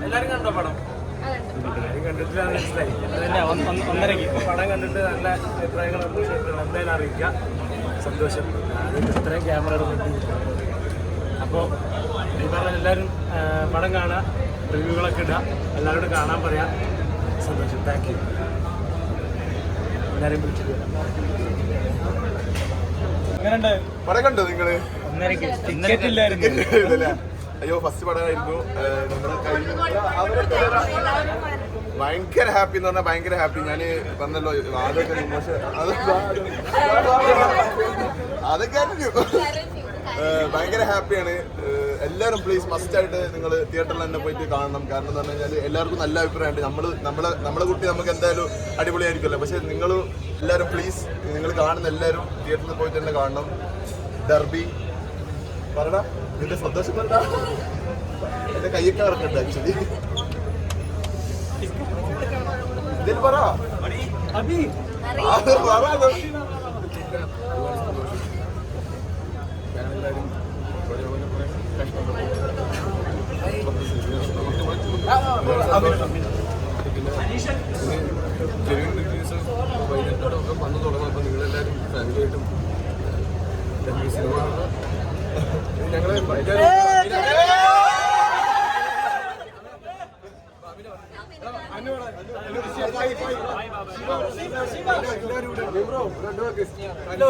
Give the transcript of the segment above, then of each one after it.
എല്ലാരും കണ്ടോ പടം? കണ്ടിട്ട് മനസ്സിലായി. ഒന്നരക്ക് പടം കണ്ടിട്ട് നല്ല അഭിപ്രായങ്ങൾ എന്തായാലും അറിയിക്കുക. സന്തോഷം. ഇത്രയും ക്യാമറ എടുത്തിട്ട് അപ്പോൾ ഈ പറഞ്ഞ എല്ലാവരും പടം കാണുക, റിവ്യൂകളൊക്കെ ഇടുക, എല്ലാവരോടും കാണാൻ പറയാം. സന്തോഷം. Thank you. എല്ലാവരെയും വിളിച്ചിട്ട് എങ്ങനെയുണ്ട് പടം കണ്ടോ നിങ്ങള്? ഒന്നരക്കില്ലായിരുന്നു. അയ്യോ, ഫസ്റ്റ് പടമായിരുന്നു. ഭയങ്കര ഹാപ്പി എന്ന് പറഞ്ഞാൽ ഭയങ്കര ഹാപ്പി. ഞാന് പറഞ്ഞല്ലോ ആദ്യമൊക്കെ അതൊക്കെ അറിഞ്ഞു. ഭയങ്കര ഹാപ്പിയാണ്. എല്ലാവരും പ്ലീസ് മസ്റ്റായിട്ട് നിങ്ങൾ തിയേറ്ററിൽ തന്നെ പോയിട്ട് കാണണം. കാരണം എന്ന് പറഞ്ഞു കഴിഞ്ഞാൽ എല്ലാവർക്കും നല്ല അഭിപ്രായമുണ്ട്. നമ്മളെ കുട്ടി നമുക്ക് എന്തായാലും അടിപൊളിയായിരിക്കുമല്ലോ. പക്ഷെ നിങ്ങൾ എല്ലാവരും പ്ലീസ്, നിങ്ങൾ കാണുന്ന എല്ലാവരും തിയേറ്ററിൽ പോയിട്ട് തന്നെ കാണണം. ഡർബി പറടാ, നിന്റെ സന്തോഷം പറടാ. എന്റെ കയ്യൊക്കെ ഇറക്കട്ടെ ആക്ച്വലി. ഇതിൽ പറ വന്നു തുടങ്ങുമ്പോൾ നിങ്ങളെല്ലാവരും ഫാമിലിയായിട്ടും സിനിമ ഞങ്ങളെ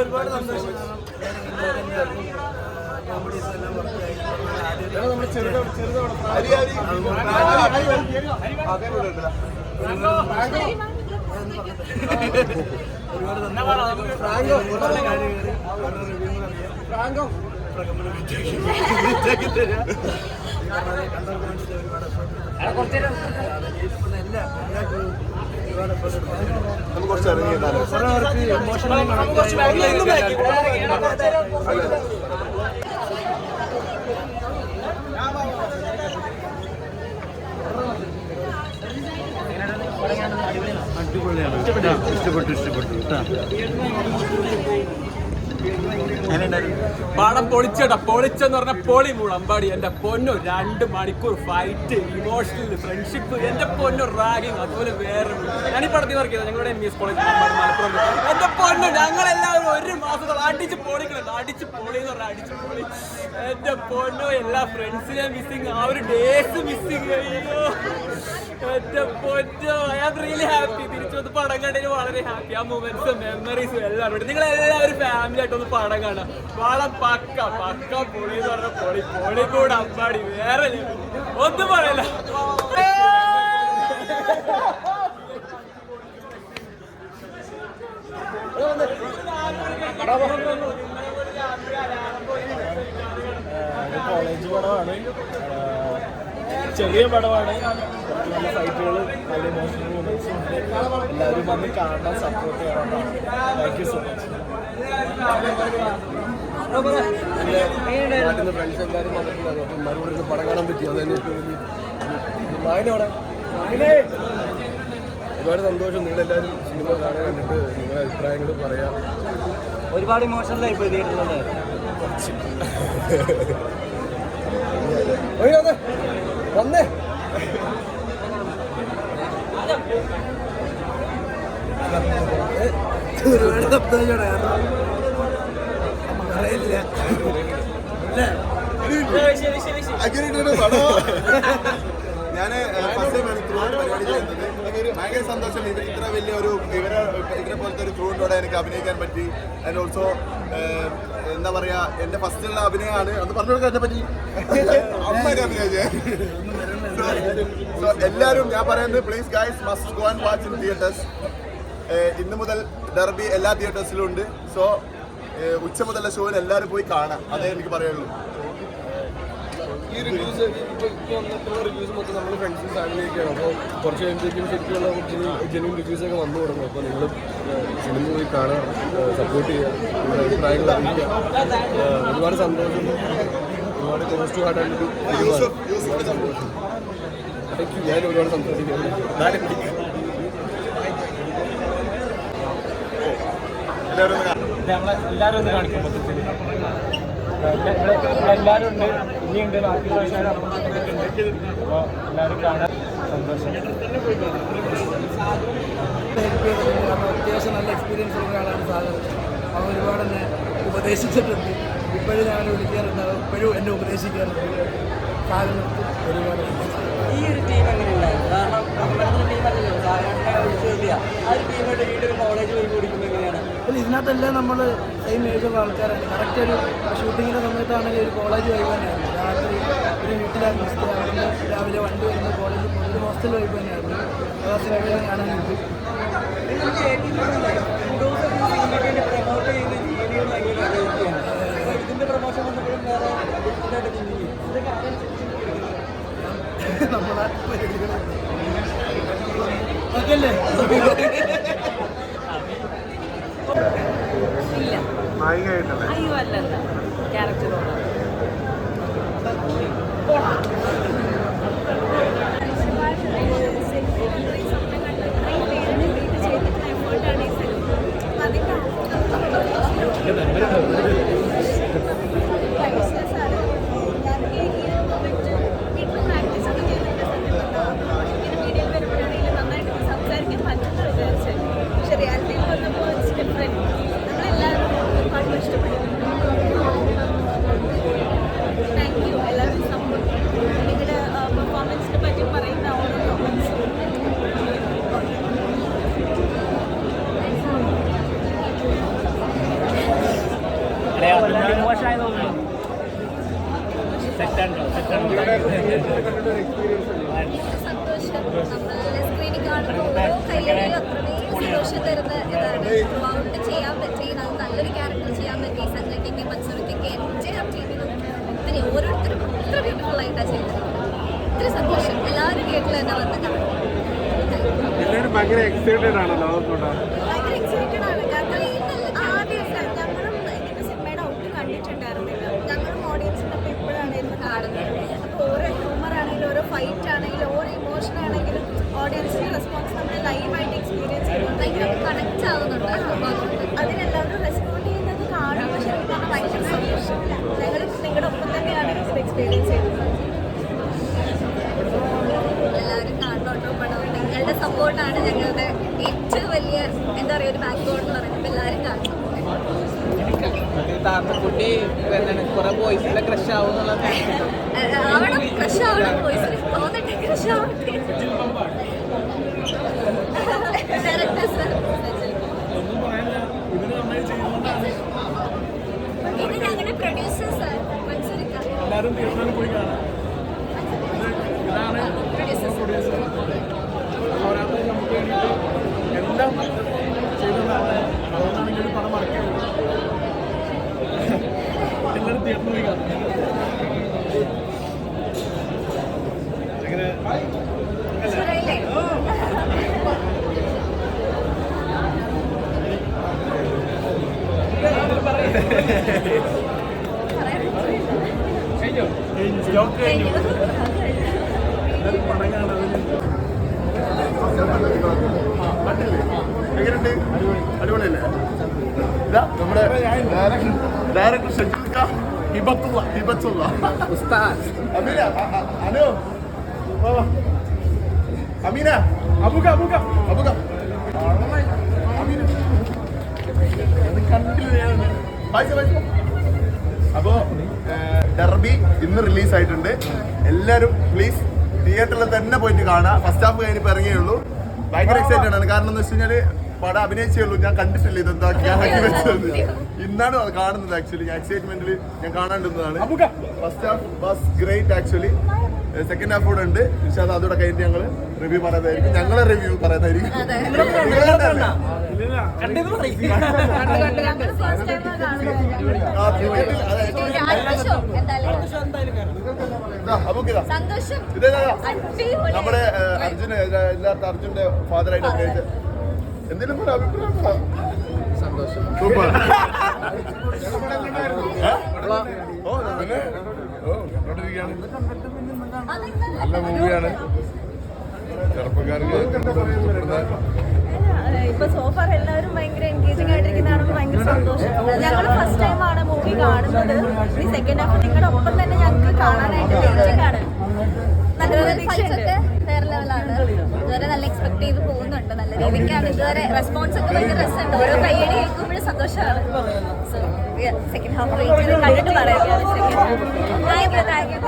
ഒരുപാട് സന്തോഷം. നമുക്ക് കുറച്ച് ഇറങ്ങിയിട്ടാണ് അടിപൊളിയാണ്. ഇഷ്ടപ്പെട്ടു. പടം പൊളിച്ചെന്ന് പറഞ്ഞ പൊളി മുളമ്പാടി. എന്റെ പൊന്നു 2 മണിക്കൂർ ഫൈറ്റ്, ഇമോഷണൽ, ഫ്രണ്ട്ഷിപ്പ്, എന്റെ പൊന്നു റാഗിങ്, അതുപോലെ വേറെ. ഞാനീ പടത്തിൽ വർക്ക് ചെയ്തത് ഞങ്ങളുടെ MBS കോളേജ് മലപ്പുറം. എന്റെ പൊന്നു ഞങ്ങളെല്ലാവരും 1 മാസത്തോളം അടിച്ച് പൊളിക്കുന്നുണ്ട്. അടിച്ച് പൊളി എന്ന് പറഞ്ഞാൽ അടിച്ച് പൊളി. എന്റെ പൊന്നു എല്ലാ ഫ്രണ്ട്സിനെ മിസ്സിങ്, ആ ഒരു ഡേസ് മിസ്സിങ്. അയ്യോ എന്റെ പൊന്നു, ഐ ആം റിയലി ഹാപ്പി. തിരിച്ചു വന്ന് പടം കണ്ടതിന് വളരെ ഹാപ്പി. ആ മൊമെന്റ്സും മെമ്മറീസും എല്ലാവരും നിങ്ങളെല്ലാവരും ഫാമിലി ആയിട്ടൊന്ന് പടം കാണാം. വളം പക്ക പൊളി എന്ന് പറഞ്ഞ പൊളി കൂടെ അമ്പാടി വേറെ ഒന്നും പറയല. കോളേജ് പടമാണ്, ചെറിയ പടമാണ്. കുറച്ച് നല്ല ഫൈറ്റുകളും നല്ല ഇമോഷണൽ മൊമെന്റ്സും ഉണ്ട്. എല്ലാവരും വന്ന് കാണാൻ സപ്പോർട്ട് ചെയ്യണം. Thank you so much. നാട്ടിൽ നിന്ന് ഫ്രണ്ട്സ് എല്ലാവരും വന്നിട്ടുണ്ടായിരുന്നു. അപ്പം മറുപടി പടം കാണാൻ പറ്റി. അത് തന്നെ മായനോടെ ഒരുപാട് സന്തോഷം. നിങ്ങളെല്ലാവരും സിനിമ കാണാൻ കണ്ടിട്ട് നിങ്ങളുടെ അഭിപ്രായങ്ങൾ പറയാം. ഒരുപാട് ഇമോഷണലായി പോയി തിയേറ്ററിലുണ്ട്. വന്നേ ഒരുപാട് ശബ്ദം ഞാന് ഫസ്റ്റ് ടൈമാണ് പരിപാടി ചെയ്യുന്നത്. ഭയങ്കര സന്തോഷം. ഇത്ര വലിയ ഇവരെ പോലത്തെ ഒരു ക്രൂവിനോടെ എനിക്ക് അഭിനയിക്കാൻ പറ്റി. ആൻഡ് ഓൾസോ എന്താ പറയാ, എന്റെ ഫസ്റ്റുള്ള അഭിനയമാണ്. അത് പറഞ്ഞു കൊടുക്കാൻ പറ്റി. അമ്മയുടെ അഭിനയിച്ചേ. എല്ലാവരും ഞാൻ പറയുന്നത് please guys must go and watch in theatres. ഇന്ന് മുതൽ ഡർബി എല്ലാ തിയേറ്റേഴ്സിലും ഉണ്ട്. സോ ഉച്ച മുതലുള്ള ഷോയിൽ എല്ലാവരും പോയി കാണാം. അതേ എനിക്ക് പറയുള്ളൂ. ഈ റിവ്യൂസ് ഇപ്പോൾ വന്നിട്ടുള്ള റിവ്യൂസ് മൊത്തം നമ്മൾ ഫ്രണ്ട്സും ഫാമിലിയൊക്കെയാണ്. അപ്പോൾ കുറച്ച് കഴിയുമ്പോഴേക്കും ശരിക്കുള്ള ജെന്യൂൻ റിവ്യൂസൊക്കെ വന്നു തുടങ്ങും. അപ്പോൾ നിങ്ങൾ സിനിമ പോയി കാണുക, സപ്പോർട്ട് ചെയ്യുക, നിങ്ങളുടെ അഭിപ്രായങ്ങൾ അറിയിക്കുക. ഒരുപാട് സന്തോഷം. ഒരുപാട് ക്ലോസ് ടു ഹാർട്ടായിട്ടൊരു സന്തോഷം. ഞാൻ ഒരുപാട് സന്തോഷിക്കുന്നു. എല്ലാവരും ഒന്ന് കാണിക്കും. എല്ലാവരും ഉണ്ട്, ഇനിയുണ്ട്, ബാക്കി പ്രാവശ്യം അപ്പോൾ എല്ലാവരും കാണാൻ സന്തോഷം. കാരണം അത്യാവശ്യം നല്ല എക്സ്പീരിയൻസ് ഉള്ള ഒരാളാണ് സാഗർ. അവൻ ഒരുപാട് എന്നെ ഉപദേശിച്ചിട്ടുണ്ട്. ഇപ്പോഴും ഞാൻ വിളിക്കാറുണ്ടാവും, ഇപ്പോഴും എന്നെ ഉപദേശിക്കാറുണ്ട്. സാഗറിന് ഒരുപാട് ഈ ഒരു ടീം എങ്ങനെയുണ്ടായിരുന്നു? കാരണം നമ്മുടെ ടീമല്ലല്ലോ, സാധാരണ വിളിച്ചു കിട്ടിയ ആ ഒരു ടീമായിട്ട് വീട്ടൊരു കോളേജ് പോയി കുടിക്കുമ്പോൾ എങ്ങനെയാണ്? അപ്പോൾ ഇതിനകത്തെല്ലാം നമ്മൾ സെയിം ഏജുള്ള ആൾക്കാരാണ്. കറക്റ്റ് ഒരു ഷൂട്ടിങ്ങിൻ്റെ സമയത്താണെങ്കിൽ ഒരു കോളേജ് വൈബ് തന്നെയായിരുന്നു. രാത്രി ഒരു വീട്ടിലായിരുന്നു സ്റ്റേ. അവിടുന്ന് രാവിലെ വണ്ടി വരുന്ന കോളേജിൽ പോകുന്ന ഒരു ഹോസ്റ്റൽ വൈബ് തന്നെയായിരുന്നു. ആ സിനിമയിൽ കാണാനുണ്ട്. പ്രൊമോട്ട് ചെയ്യുന്ന രീതികൾ ഭയങ്കര വ്യക്തിയാണ്. ഇതിന്റെ പ്രൊമോഷൻ വന്നപ്പോഴും വേറെ ഡിഫറെൻ്റായിട്ട് തിങ്ക് ചെയ്യും. നമ്മളെ ഓക്കെയല്ലേ? ഇല്ല, അയ്യോ അല്ലല്ല, ക്യാരക്ടറോട് പക്ഷെ റിയാലിറ്റിയിൽ വന്നപ്പോൾ ഡിഫറെൻറ്റ്. നമ്മളെല്ലാവരും ഒരുപാട് ഇഷ്ടപ്പെട്ടു. താങ്ക് യു എല്ലാവരും സപ്പോർട്ട്. നിങ്ങളുടെ പെർഫോമൻസിനെ പറ്റി പറയുന്ന ഓരോ കമൻസ് സന്തോഷം. നമ്മളെ സ്ക്രീനിൽ കാണുന്ന ഓരോ കൈകളിലും അത്രയും സന്തോഷം തരുന്ന ഇതാണ്. ഔട്ട് ചെയ്യാൻ പറ്റി, അത് നല്ലൊരു ക്യാരക്ടർ ചെയ്യാൻ പറ്റി. സഞ്ജയ്ക്കൊക്കെ മത്സരക്കൊക്കെ എൻ്റെ ടീമിനും ഒത്തിരി ഓരോരുത്തരും അത്ര ബ്യൂട്ടിഫുൾ ആയിട്ടാണ് ചെയ്തത്. ഒത്തിരി സന്തോഷം. എല്ലാവരും കേട്ടിൽ തന്നെ വന്ന് കാണും. ഭയങ്കര എക്സൈറ്റഡ് ആണല്ലോ. ഭയങ്കര എക്സൈറ്റഡ് ആണ്. കാരണം ഈ ആദ്യം ഞങ്ങളും ഇങ്ങനത്തെ സിനിമയുടെ ഔട്ട് കണ്ടിട്ടുണ്ടായിരുന്നില്ല. ഞങ്ങളും ഓഡിയൻസിൻ്റെ ഒപ്പം ഇപ്പോഴാണ് ഇരുന്ന് കാണുന്നത്. അപ്പോൾ ഓരോ ഹ്യൂമറാണെങ്കിലും ഓരോ ഫൈറ്റ് ആണെങ്കിലും ഓരോ ഇമോഷൻ ആണെങ്കിലും ഓഡിയൻസിൻ്റെ റെസ്പോൺസ് നമ്മൾ ലൈവായിട്ട് എക്സ്പീരിയൻസ് ചെയ്യുന്നത് ഭയങ്കര കണക്റ്റ് ആവുന്നുണ്ട്. അതിനെല്ലാവരും റെസ്പോണ്ട് ചെയ്യുന്നത് കാണുമ്പോൾ ശരിക്കും ഭയങ്കര സന്തോഷം. ഞങ്ങൾ നിങ്ങളുടെ ഒപ്പം തന്നെയാണ് എക്സ്പീരിയൻസ് ചെയ്യുന്നത്. എല്ലാവരും കാണണോട്ടോ പടം. നിങ്ങളുടെ സപ്പോർട്ടാണ് ഞങ്ങളുടെ ഏറ്റവും വലിയ എന്താ പറയുക ഒരു ബാക്ക് ബോൺ എന്ന് പറയുന്നത്. എല്ലാവരും കാണണം. കുട്ടി കുറെ ബോയ്സിലെ ക്രഷ് ആവും എന്നുള്ളത് ആവണം, ക്രഷ് ആവണം. ബോയ്സിന് തോന്നട്ടെ, ക്രഷ് ആവട്ടെ. ഇത് ഞങ്ങളുടെ പ്രൊഡ്യൂസേഴ്സ് മത്സരിക്കാം. എല്ലാം ചെയ്തതാണ്. അതുകൊണ്ടാണെങ്കിൽ പണം മറക്കരുത്. എല്ലാവരും തിയേറ്ററിൽ പോയി കാണും. ശരിയല്ലേ? പണം കാണാൻ എങ്ങനെയുണ്ട്? അടിപൊളിയല്ലേ? ഇതാ നമ്മുടെ ഡയറക്ടർ ഷക്കീൽ ഹിബത്തുള്ള ഉസ്താദ് അമീന അനു അമീന അബുക അമീന അത് കണ്ടില്ല. അപ്പോ ഡർബി ഇന്ന് റിലീസ് ആയിട്ടുണ്ട്. എല്ലാവരും പ്ലീസ് തിയേറ്ററിൽ തന്നെ പോയിട്ട് കാണാം. ഫസ്റ്റ് ഹാഫ് കഴിഞ്ഞിപ്പോൾ ഇറങ്ങിയുള്ളൂ. ഭയങ്കര എക്സൈറ്റഡ് ആണ്. കാരണം എന്ന് വെച്ച് കഴിഞ്ഞാൽ പടം അഭിനയിച്ചേ ഉള്ളൂ. ഞാൻ കണ്ടിട്ടില്ല ഇതെന്താ വെച്ചത്. ഇന്നാണ് അത് കാണുന്നത്. ആക്ച്വലി ഞാൻ എക്സൈറ്റ്മെന്റിൽ ഞാൻ കാണാണ്ടിരുന്നതാണ്. First half was great actually. Second half കൂടെ ഉണ്ട്. പക്ഷെ അത് അതോടെ കഴിഞ്ഞിട്ട് ഞങ്ങൾ റിവ്യൂ പറയുന്നതായിരിക്കും. ഞങ്ങളെ റിവ്യൂ പറയുന്നതായിരിക്കും. നമ്മുടെ അർജുന് എല്ലാവർക്കും അർജുന്റെ ഫാദറായിട്ട് അഭിനയിച്ച എന്തെങ്കിലും ഒരു അഭിപ്രായം? സന്തോഷം. സൂപ്പർ. നല്ല മൂവിയാണ്. ഇപ്പൊ സോഫാർ എല്ലാവരും ഭയങ്കര എൻഗേജിംഗ് ആയിട്ടിരിക്കുന്നതാണ് ഭയങ്കര സന്തോഷം. ഞങ്ങൾ ഫസ്റ്റ് ടൈമാണ് മൂവി കാണുന്നത്. ഈ സെക്കൻഡ് ഹാഫ് നിങ്ങളുടെ ഒപ്പം തന്നെ ഞങ്ങൾക്ക് കാണാനായിട്ട് വെയിറ്റിംഗ് ആണ്. നല്ല പ്രതീക്ഷയുണ്ട്. വേറെ ലെവലാണ്. ഇതുവരെ നല്ല എക്സ്പെക്ട് ചെയ്ത് പോകുന്നുണ്ട്. നല്ല രീതിക്കാണ് ഇതുവരെ റെസ്പോൺസ് ഒക്കെ ഭയങ്കര രസമുണ്ട്. ഓരോ കയ്യടി കേൾക്കുമ്പോഴും സന്തോഷമാണ്. സോ സെക്കൻഡ് ഹാഫ് വെയിറ്റ് ചെയ്ത് കണ്ടിട്ട് പറയാം. Thank you.